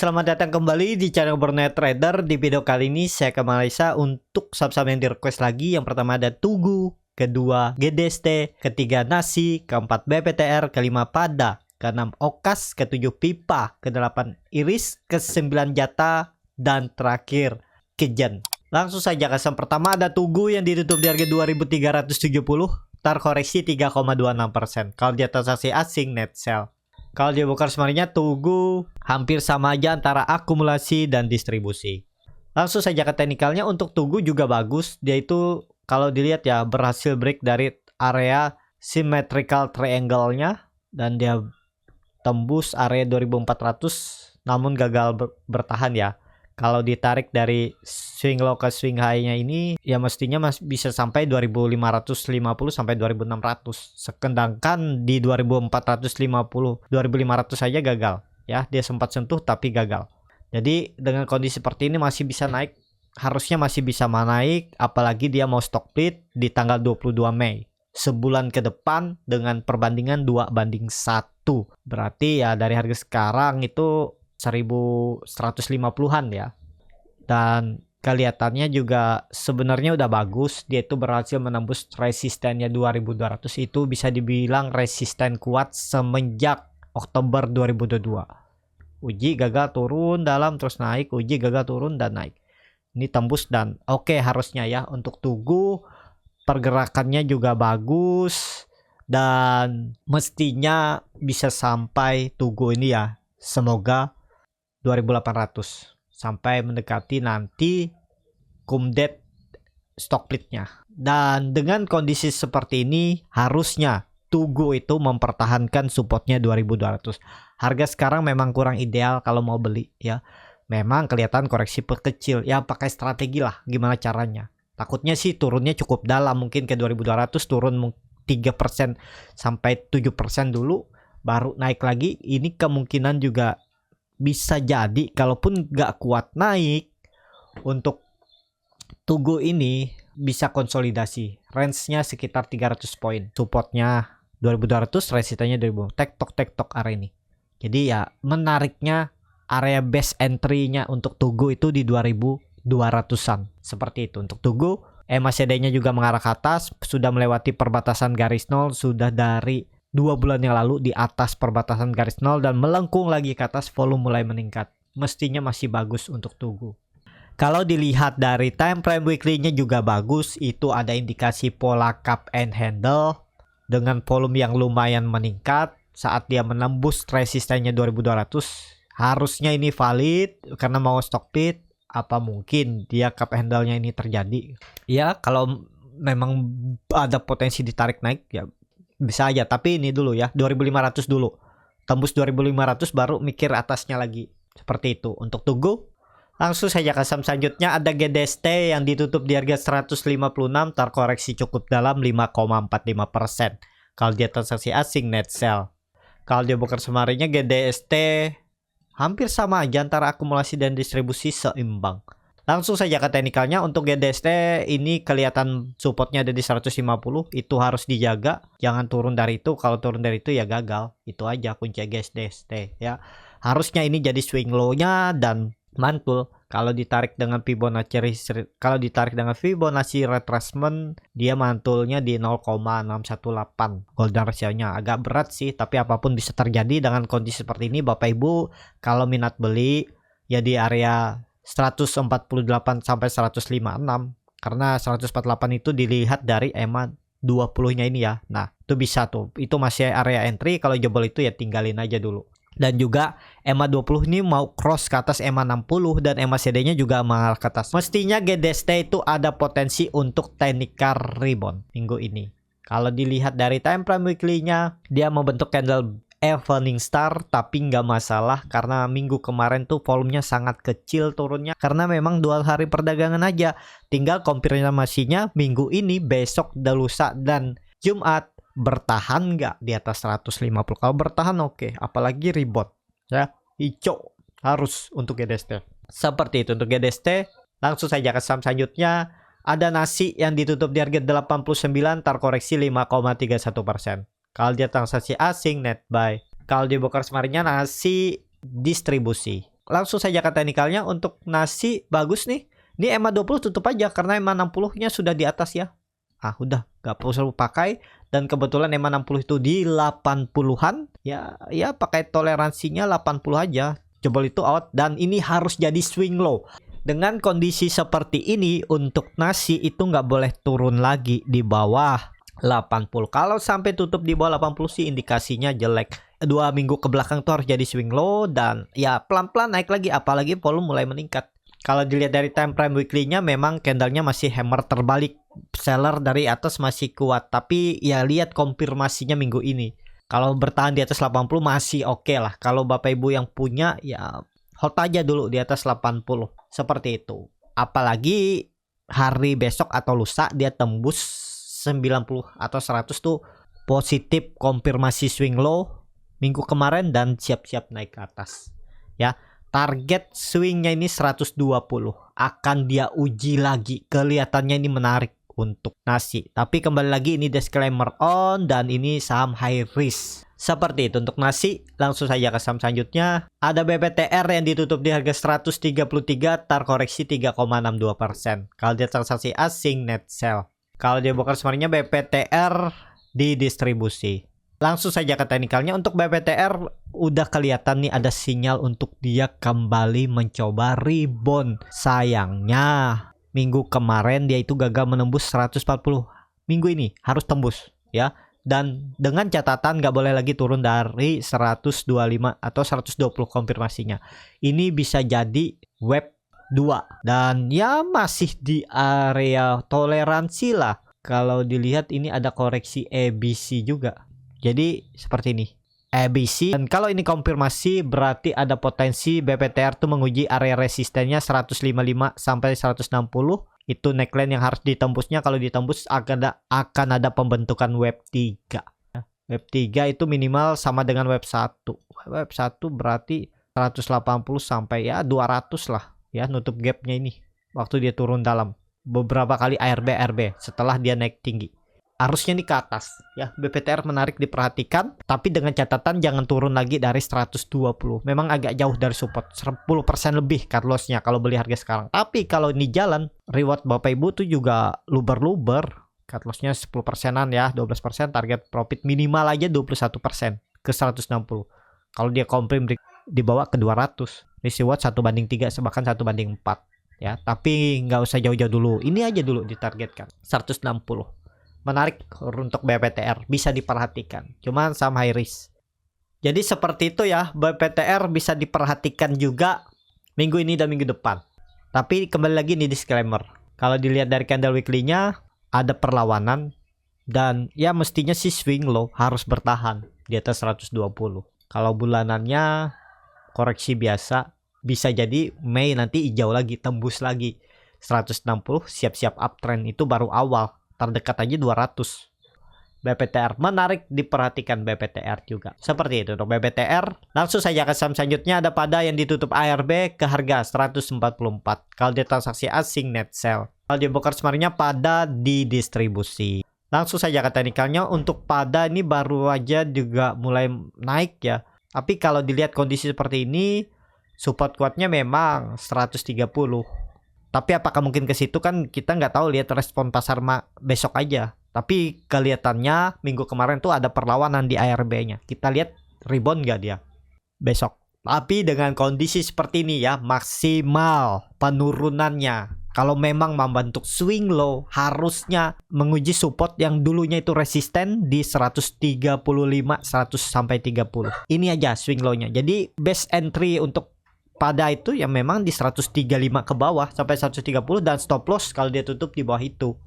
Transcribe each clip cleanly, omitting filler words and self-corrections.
selamat datang kembali di channel Burnet Trader. Di video kali ini saya ke Malaysia untuk saham-saham yang di request lagi. Yang pertama ada Tugu, kedua GDST, ketiga Nasi, keempat BPTR, kelima Pada, keenam Okas, ketujuh Pipa, kedelapan Iris, kesembilan Jata, dan terakhir Kijen. Langsung saja ke saham pertama ada Tugu yang ditutup di harga 2.370, terkoreksi 3,26%. Kalau dia transaksi asing net sell. Kalau dia buka sebenarnya Tugu hampir sama aja antara akumulasi dan distribusi. Langsung saja ke teknikalnya. Untuk Tugu juga bagus. Dia itu kalau dilihat ya berhasil break dari area symmetrical triangle-nya. Dan dia tembus area 2400 namun gagal bertahan ya. Kalau ditarik dari swing low ke swing high-nya ini ya mestinya bisa sampai 2550 sampai 2600. Sedangkan di 2450, 2500 saja gagal. Ya, dia sempat sentuh tapi gagal. Jadi dengan kondisi seperti ini masih bisa naik. Harusnya masih bisa naik apalagi dia mau stock split di tanggal 22 Mei. Sebulan ke depan dengan perbandingan 2:1. Berarti ya dari harga sekarang itu 1150-an ya. Dan kelihatannya juga sebenarnya udah bagus. Dia itu berhasil menembus resistennya 2200. Itu bisa dibilang resisten kuat semenjak Oktober 2022. Uji gagal turun dalam terus naik, uji gagal turun dan naik. Ini tembus dan oke harusnya ya. Untuk Tugu pergerakannya juga bagus dan mestinya bisa sampai Tugu ini ya. Semoga 2800 sampai mendekati nanti kumdet stock splitnya. Dan dengan kondisi seperti ini harusnya Tugu itu mempertahankan supportnya 2200. Harga sekarang memang kurang ideal kalau mau beli ya. Memang kelihatan koreksi kecil ya, pakai strategi lah gimana caranya. Takutnya sih turunnya cukup dalam, mungkin ke 2200 turun 3% sampai 7% dulu baru naik lagi. Ini kemungkinan juga bisa jadi kalaupun nggak kuat naik. Untuk Tugu ini bisa konsolidasi range-nya sekitar 300 poin, supportnya 2200, resistennya 2000, tektok area ini. Jadi ya menariknya area base entry-nya untuk Tugu itu di 2200-an seperti itu. Untuk Tugu MACD-nya juga mengarah ke atas, sudah melewati perbatasan garis nol, sudah dari 2 bulan yang lalu di atas perbatasan garis nol dan melengkung lagi ke atas, volume mulai meningkat. Mestinya masih bagus untuk Tugu. Kalau dilihat dari time frame weekly-nya juga bagus, itu ada indikasi pola cup and handle dengan volume yang lumayan meningkat saat dia menembus resistennya 2200. Harusnya ini valid karena mau stock split. Apa mungkin dia cup handle-nya ini terjadi? Ya, kalau memang ada potensi ditarik naik ya bisa aja, tapi ini dulu ya 2500 dulu. Tembus 2500 baru mikir atasnya lagi. Seperti itu untuk Tugu. Langsung saja ke saham selanjutnya ada GDST yang ditutup di harga 156, terkoreksi cukup dalam 5,45%. Kalau dia transaksi asing net sell. Kalau dia buka semarinya GDST hampir sama aja antara akumulasi dan distribusi seimbang. Langsung saja ke teknikalnya. Untuk GDST ini kelihatan supportnya ada di 150. Itu harus dijaga, jangan turun dari itu. Kalau turun dari itu ya gagal. Itu aja kunci GDST ya. Harusnya ini jadi swing low-nya dan mantul. Kalau ditarik dengan Fibonacci retracement, dia mantulnya di 0,618. Golden ratio-nya agak berat sih, tapi apapun bisa terjadi dengan kondisi seperti ini. Bapak Ibu kalau minat beli ya di area 148 sampai 156, karena 148 itu dilihat dari EMA 20-nya ini ya. Nah, itu bisa tuh. Itu masih area entry. Kalau jebol itu ya tinggalin aja dulu. Dan juga EMA 20 ini mau cross ke atas EMA 60 dan EMA CD-nya juga mengarah ke atas. Mestinya GDST itu ada potensi untuk technical rebound minggu ini. Kalau dilihat dari time frame weekly-nya, dia membentuk candle evening star, tapi nggak masalah karena minggu kemarin tuh volumenya sangat kecil turunnya karena memang 2 hari perdagangan aja. Tinggal konfirmasinya minggu ini, besok, lusa dan Jumat bertahan nggak di atas 150. Kalau bertahan oke, apalagi rebound ya, hijau harus untuk GDST. Seperti itu untuk GDST. Langsung saja ke saham selanjutnya ada Nasi yang ditutup di harga 89, terkoreksi 5,31%. Kalau dia transaksi asing net buy. Kalau di broker kemarinnya Nasi distribusi. langsung saja ke teknikalnya. Untuk nasi bagus nih. Ini EMA 20 tutup aja karena EMA 60-nya sudah di atas ya. Ah udah gak perlu pakai. Dan kebetulan EMA 60 itu di 80-an. Ya pakai toleransinya 80 aja. Jebol itu out. Dan ini harus jadi swing low. Dengan kondisi seperti ini untuk nasi itu nggak boleh turun lagi di bawah 80. Kalau sampai tutup di bawah 80 sih indikasinya jelek. 2 minggu ke belakang tuh harus jadi swing low dan ya pelan-pelan naik lagi, apalagi volume mulai meningkat. Kalau dilihat dari time frame weekly-nya memang candlenya masih hammer terbalik. Seller dari atas masih kuat, tapi ya lihat konfirmasinya minggu ini. Kalau bertahan di atas 80 masih oke lah. Kalau Bapak Ibu yang punya ya hold aja dulu di atas 80. Seperti itu. Apalagi hari besok atau lusa dia tembus 90 atau 100 tuh positif konfirmasi swing low minggu kemarin dan siap-siap naik ke atas. Ya, target swingnya ini 120. Akan dia uji lagi. Kelihatannya ini menarik untuk nasi. Tapi kembali lagi ini disclaimer on dan ini saham high risk. Seperti itu untuk nasi. Langsung saja ke saham selanjutnya. Ada BPTR yang ditutup di harga 133, terkoreksi 3,62%. Kalau dia transaksi asing net sell. Kalau dia bukan sebenarnya BPTR di distribusi. Langsung saja ke teknikalnya. Untuk BPTR udah kelihatan nih ada sinyal untuk dia kembali mencoba rebound. Sayangnya minggu kemarin dia itu gagal menembus 140. Minggu ini harus tembus ya. Dan dengan catatan nggak boleh lagi turun dari 125 atau 120 konfirmasinya. Ini bisa jadi web 2 dan ya masih di area toleransi lah. Kalau dilihat ini ada koreksi ABC juga. Jadi seperti ini ABC, dan kalau ini konfirmasi berarti ada potensi BPTR tuh menguji area resistennya 155 sampai 160. Itu neckline yang harus ditembusnya. Kalau ditembus akan ada pembentukan web 3. Web 3 itu minimal sama dengan web 1. Web 1 berarti 180 sampai ya 200 lah ya nutup gapnya ini. Waktu dia turun dalam beberapa kali ARB setelah dia naik tinggi. Harusnya nih ke atas ya. BPTR menarik diperhatikan, tapi dengan catatan jangan turun lagi dari 120. Memang agak jauh dari support, 10% lebih cut loss-nya kalau beli harga sekarang. Tapi kalau ini jalan, reward Bapak Ibu tuh juga luber-luber. Cut loss-nya 10%-an ya, 12%, target profit minimal aja 21% ke 160. Kalau dia komprim dibawa ke 200. Risk reward 1/3, bahkan 1/4 ya. Tapi nggak usah jauh-jauh dulu. Ini aja dulu ditargetkan 160. Menarik untuk BPTR, bisa diperhatikan. Cuman saham high risk. Jadi seperti itu ya, BPTR bisa diperhatikan juga minggu ini dan minggu depan. Tapi kembali lagi nih disclaimer. Kalau dilihat dari candle weekly-nya ada perlawanan dan ya mestinya sih swing low harus bertahan di atas 120. Kalau bulanannya koreksi biasa, bisa jadi Mei nanti hijau lagi, tembus lagi 160, siap-siap uptrend. Itu baru awal. Terdekat aja 200. BPTR menarik diperhatikan, BPTR juga. Seperti itu untuk BPTR. Langsung saja ke saham selanjutnya. Ada Pada yang ditutup ARB ke harga 144. Kalau dia transaksi asing net sell. Kalau dia bokar sebenarnya Pada di distribusi. Langsung saja ke teknikalnya. Untuk Pada ini baru aja juga mulai naik ya. Tapi kalau dilihat kondisi seperti ini, support kuatnya memang 130. Tapi apakah mungkin ke situ kan kita nggak tahu, lihat respon pasar besok aja. Tapi kelihatannya minggu kemarin tuh ada perlawanan di ARB-nya. Kita lihat rebound nggak dia besok. Tapi dengan kondisi seperti ini ya, maksimal penurunannya. Kalau memang membentuk swing low, harusnya menguji support yang dulunya itu resisten di 135, 100 sampai 30. Ini aja swing low-nya. Jadi best entry untuk Pada itu yang memang di 135 ke bawah sampai 130 dan stop loss kalau dia tutup di bawah itu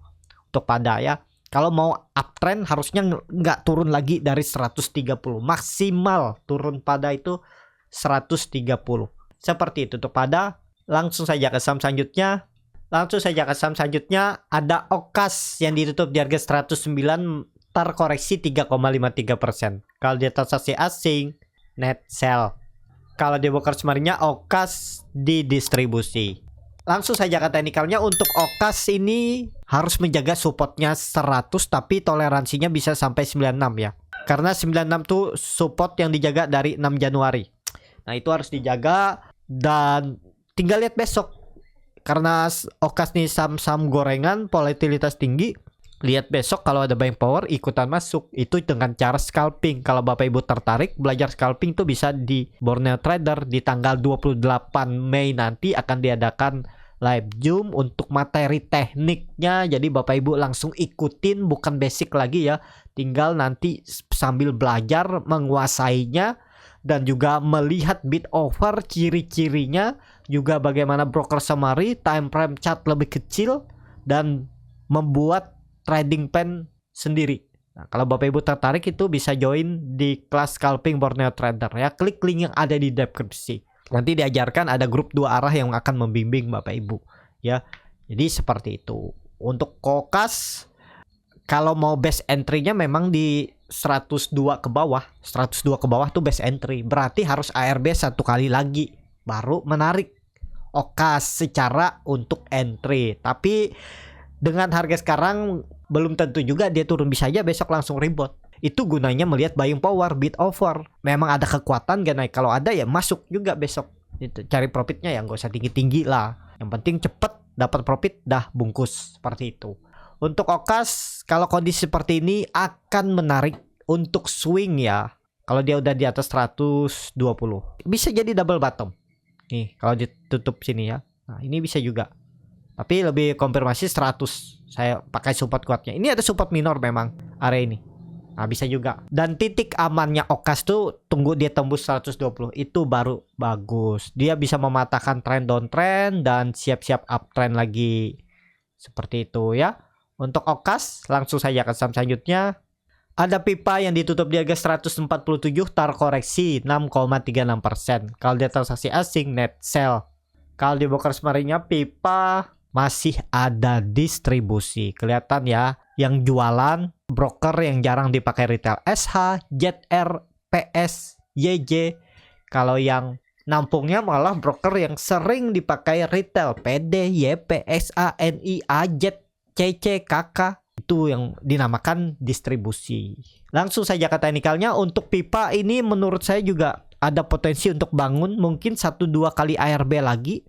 untuk Pada ya. Kalau mau uptrend harusnya nggak turun lagi dari 130, maksimal turun Pada itu 130. Seperti itu untuk Pada. Langsung saja ke saham selanjutnya. Ada Okas yang ditutup di harga 109, terkoreksi 3,53%. Kalau dia transaksi asing net sell. Kalau dia bokar sebenarnya Okas di distribusi. Langsung saja ke teknikalnya. Untuk Okas ini harus menjaga supportnya 100, tapi toleransinya bisa sampai 96 ya. Karena 96 tuh support yang dijaga dari 6 Januari. Nah itu harus dijaga. Dan tinggal lihat besok. Karena okas nih saham-saham gorengan volatilitas tinggi, lihat besok kalau ada buying power ikutan masuk. Itu dengan cara scalping. Kalau Bapak Ibu tertarik belajar scalping tuh bisa di Borneo Trader. Di tanggal 28 Mei nanti akan diadakan live Zoom untuk materi tekniknya. Jadi Bapak Ibu langsung ikutin, bukan basic lagi ya. Tinggal nanti sambil belajar menguasainya dan juga melihat bid over, ciri-cirinya, juga bagaimana broker summary, time frame chart lebih kecil, dan membuat trading plan sendiri. Nah, kalau Bapak Ibu tertarik itu bisa join di kelas scalping Borneo Trader ya. Klik link yang ada di deskripsi. Nanti diajarkan, ada grup 2 arah yang akan membimbing Bapak Ibu ya. Jadi seperti itu. Untuk kokas, kalau mau best entry-nya memang di 102 ke bawah. 102 ke bawah tuh best entry. Berarti harus ARB 1 kali lagi baru menarik okas secara untuk entry. Tapi dengan harga sekarang belum tentu juga dia turun, bisa aja besok langsung rebound. Itu gunanya melihat buying power, bid over. Memang ada kekuatan gak naik, kalau ada ya masuk juga besok. Itu cari profitnya ya nggak usah tinggi-tinggi lah. Yang penting cepet dapat profit, dah bungkus seperti itu. Untuk okas kalau kondisi seperti ini akan menarik untuk swing ya. Kalau dia udah di atas 120 bisa jadi double bottom. Nih kalau ditutup sini ya. Nah ini bisa juga. Tapi lebih konfirmasi 100. Saya pakai support kuatnya. Ini ada support minor memang area ini. Nah bisa juga. Dan titik amannya okas tuh tunggu dia tembus 120. Itu baru bagus. Dia bisa mematahkan trend downtrend dan siap-siap uptrend lagi. Seperti itu ya. Untuk okas langsung saja ke saham selanjutnya. Ada pipa yang ditutup di harga 147, terkoreksi 6,36%. Kalau dia transaksi asing net sell. Kalau di broker summary-nya pipa masih ada distribusi. Kelihatan ya, yang jualan broker yang jarang dipakai retail SH, ZR, PS, YJ. Kalau yang nampungnya malah broker yang sering dipakai retail, PD, YP, SA, NI, AZ, CC, KK. Itu yang dinamakan distribusi. Langsung saja ke teknikalnya. Untuk pipa ini menurut saya juga ada potensi untuk bangun. Mungkin 1-2 kali ARB lagi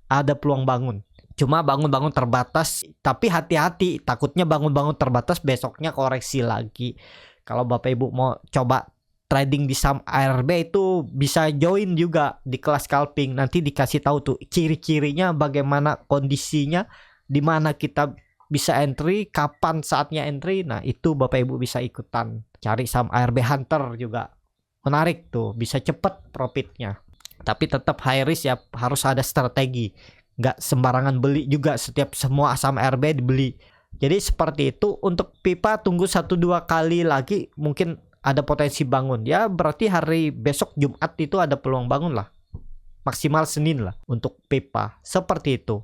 ada peluang bangun. Cuma bangun-bangun terbatas. Tapi hati-hati, takutnya bangun-bangun terbatas besoknya koreksi lagi. Kalau Bapak Ibu mau coba trading di saham ARB itu bisa join juga di kelas scalping. Nanti dikasih tahu tuh ciri-cirinya, bagaimana kondisinya, di mana kita bisa entry, kapan saatnya entry. Nah itu Bapak Ibu bisa ikutan. Cari saham ARB Hunter juga menarik tuh, bisa cepet profitnya. Tapi tetap high risk ya, harus ada strategi. Nggak sembarangan beli juga, setiap semua saham ARB dibeli. Jadi seperti itu. Untuk pipa tunggu 1-2 kali lagi mungkin ada potensi bangun. Ya berarti hari besok Jumat itu ada peluang bangun lah. Maksimal Senin lah untuk pipa. Seperti itu.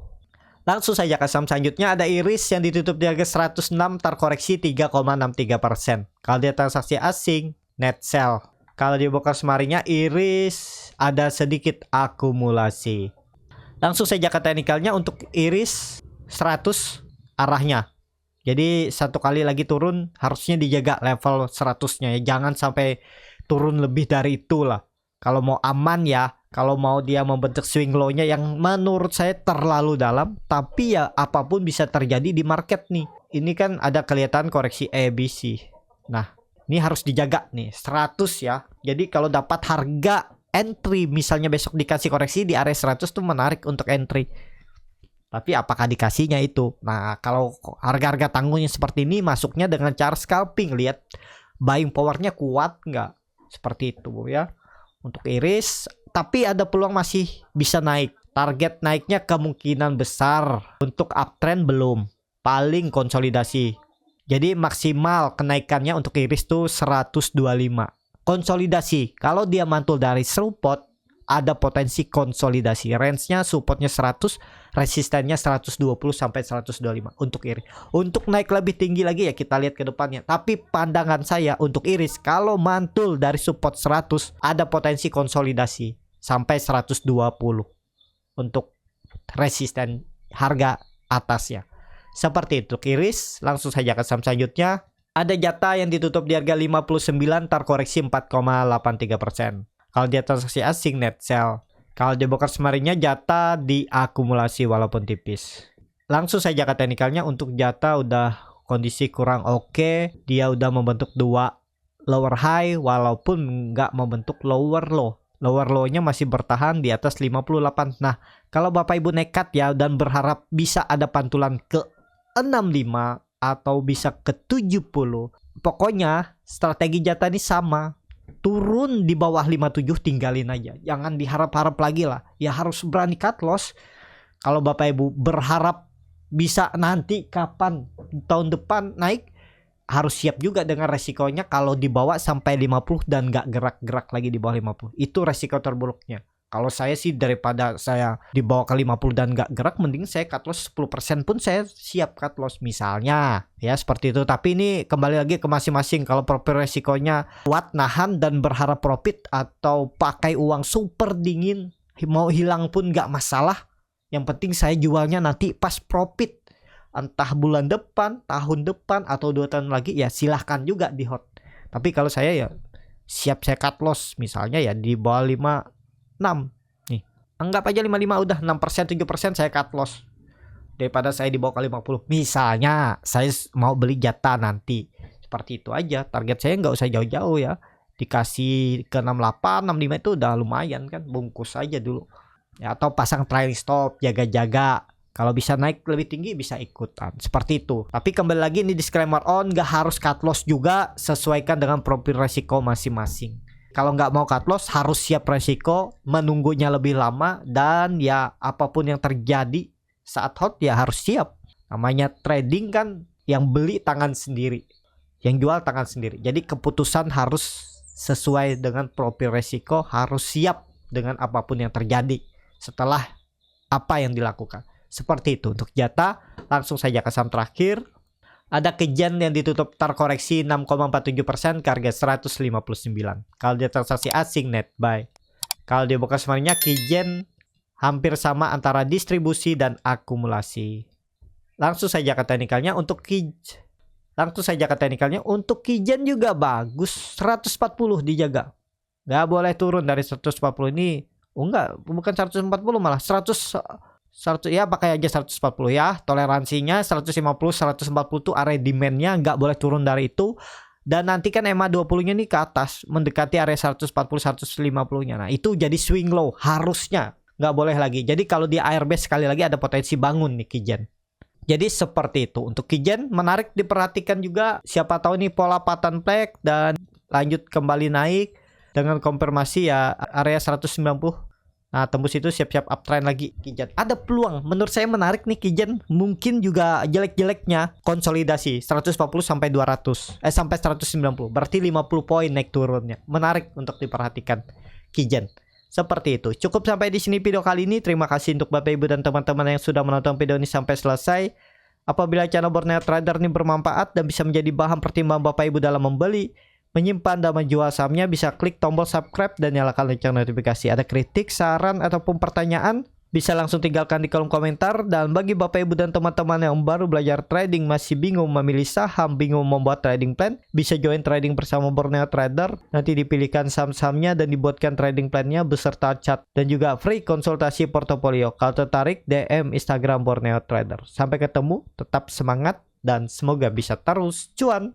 Langsung saja ke saham selanjutnya. Ada Iris yang ditutup di harga 106, terkoreksi 3,63%. Kalau dia transaksi asing net sell. Kalau di broker summary-nya Iris ada sedikit akumulasi. Langsung saja ke teknikalnya. Untuk Iris 100 arahnya. Jadi 1 kali lagi turun harusnya dijaga level 100-nya ya. Jangan sampai turun lebih dari itu lah. Kalau mau aman ya. Kalau mau dia membentuk swing low-nya yang menurut saya terlalu dalam. Tapi ya apapun bisa terjadi di market nih. Ini kan ada kelihatan koreksi ABC. Nah ini harus dijaga nih 100 ya. Jadi kalau dapat harga entry, misalnya besok dikasih koreksi di area 100 tuh menarik untuk entry. Tapi apakah dikasihnya itu? Nah kalau harga-harga tangguhnya seperti ini, masuknya dengan cara scalping. Lihat buying powernya kuat nggak? Seperti itu ya. Untuk Iris, tapi ada peluang masih bisa naik. Target naiknya kemungkinan besar. Untuk uptrend belum. Paling konsolidasi. Jadi maksimal kenaikannya untuk Iris tuh 125. Konsolidasi. Kalau dia mantul dari support, ada potensi konsolidasi. Range-nya supportnya 100, resistennya 120 sampai 125 untuk Iris. Untuk naik lebih tinggi lagi ya kita lihat ke depannya. Tapi pandangan saya untuk Iris, kalau mantul dari support 100, ada potensi konsolidasi sampai 120 untuk resisten harga atasnya. Seperti itu Iris. Langsung saja ke saham selanjutnya. Ada Jata yang ditutup di harga 59, terkoreksi 4,83%. Kalau dia transaksi asing net sell. Kalau di broker kemarinnya jatah diakumulasi walaupun tipis. Langsung saja ke teknikalnya. Untuk jatah udah kondisi kurang oke. Dia udah membentuk 2 lower high walaupun nggak membentuk lower low. Lower low-nya masih bertahan di atas 58. Nah, kalau Bapak Ibu nekat ya dan berharap bisa ada pantulan ke 65 atau bisa ke 70, pokoknya strategi jatah ini sama. Turun di bawah 57 tinggalin aja. Jangan diharap-harap lagi lah. Ya harus berani cut loss. Kalau Bapak Ibu berharap bisa nanti kapan tahun depan naik, harus siap juga dengan resikonya kalau dibawa sampai 50 dan nggak gerak-gerak lagi di bawah 50. Itu resiko terburuknya. Kalau saya sih daripada saya dibawa ke 50 dan nggak gerak, mending saya cut loss 10% pun saya siap cut loss misalnya. Ya seperti itu. Tapi ini kembali lagi ke masing-masing. Kalau profil resikonya kuat, nahan dan berharap profit, atau pakai uang super dingin, mau hilang pun nggak masalah. Yang penting saya jualnya nanti pas profit. Entah bulan depan, tahun depan, atau 2 tahun lagi, ya silahkan juga di hold. Tapi kalau saya ya siap saya cut loss misalnya ya di bawah 56 nih. Anggap aja 55 udah 6%, 7% saya cut loss. Daripada saya dibawa ke 50. Misalnya saya mau beli jatah nanti. Seperti itu aja. Target saya nggak usah jauh-jauh ya. Dikasih ke 68, 65 itu udah lumayan kan. Bungkus aja dulu. Ya, atau pasang trailing stop, jaga-jaga. Kalau bisa naik lebih tinggi bisa ikutan. Seperti itu. Tapi kembali lagi ini disclaimer on, gak harus cut loss juga. Sesuaikan dengan profil resiko masing-masing. Kalau nggak mau cut loss harus siap resiko, menunggunya lebih lama, dan ya apapun yang terjadi saat hold ya harus siap. Namanya trading kan, yang beli tangan sendiri, yang jual tangan sendiri. Jadi keputusan harus sesuai dengan profil resiko, harus siap dengan apapun yang terjadi setelah apa yang dilakukan. Seperti itu untuk jatah. Langsung saja ke saham terakhir. Ada Kijen yang ditutup terkoreksi 6,47% ke harga 159. Kalau dia transaksi asing net buy. Kalau dia buka semuanya Kijen hampir sama antara distribusi dan akumulasi. Langsung saja ke teknikalnya. Untuk Kijen juga bagus. 140 dijaga. Nggak boleh turun dari 140 ini. Oh enggak, bukan 140 malah 100 ya, pakai aja 140 ya. Toleransinya 150, 140 tuh area demandnya, nggak boleh turun dari itu. Dan nanti kan EMA 20-nya nih ke atas, mendekati area 140, 150-nya. Nah itu jadi swing low, harusnya nggak boleh lagi. Jadi kalau di ARB sekali lagi ada potensi bangun nih Kijen. Jadi seperti itu. Untuk Kijen menarik diperhatikan juga. Siapa tahu nih pola pattern flag dan lanjut kembali naik dengan konfirmasi ya area 190. Nah tembus itu siap-siap uptrend lagi Kijen. Ada peluang, menurut saya menarik nih Kijen. Mungkin juga jelek-jeleknya konsolidasi 140 sampai 200 sampai 190. Berarti 50 poin naik turunnya. Menarik untuk diperhatikan Kijen. Seperti itu. Cukup sampai di sini video kali ini. Terima kasih untuk Bapak Ibu dan teman-teman yang sudah menonton video ini sampai selesai. Apabila channel Borneo Trader ini bermanfaat dan bisa menjadi bahan pertimbangan Bapak Ibu dalam membeli, menyimpan dan menjual sahamnya, bisa klik tombol subscribe dan nyalakan lonceng notifikasi. Ada kritik, saran, ataupun pertanyaan, bisa langsung tinggalkan di kolom komentar. Dan bagi Bapak Ibu dan teman-teman yang baru belajar trading, masih bingung memilih saham, bingung membuat trading plan, bisa join trading bersama Borneo Trader. Nanti dipilihkan saham-sahamnya dan dibuatkan trading plannya beserta chart dan juga free konsultasi portofolio. Kalau tertarik, DM Instagram Borneo Trader. Sampai ketemu, tetap semangat dan semoga bisa terus cuan.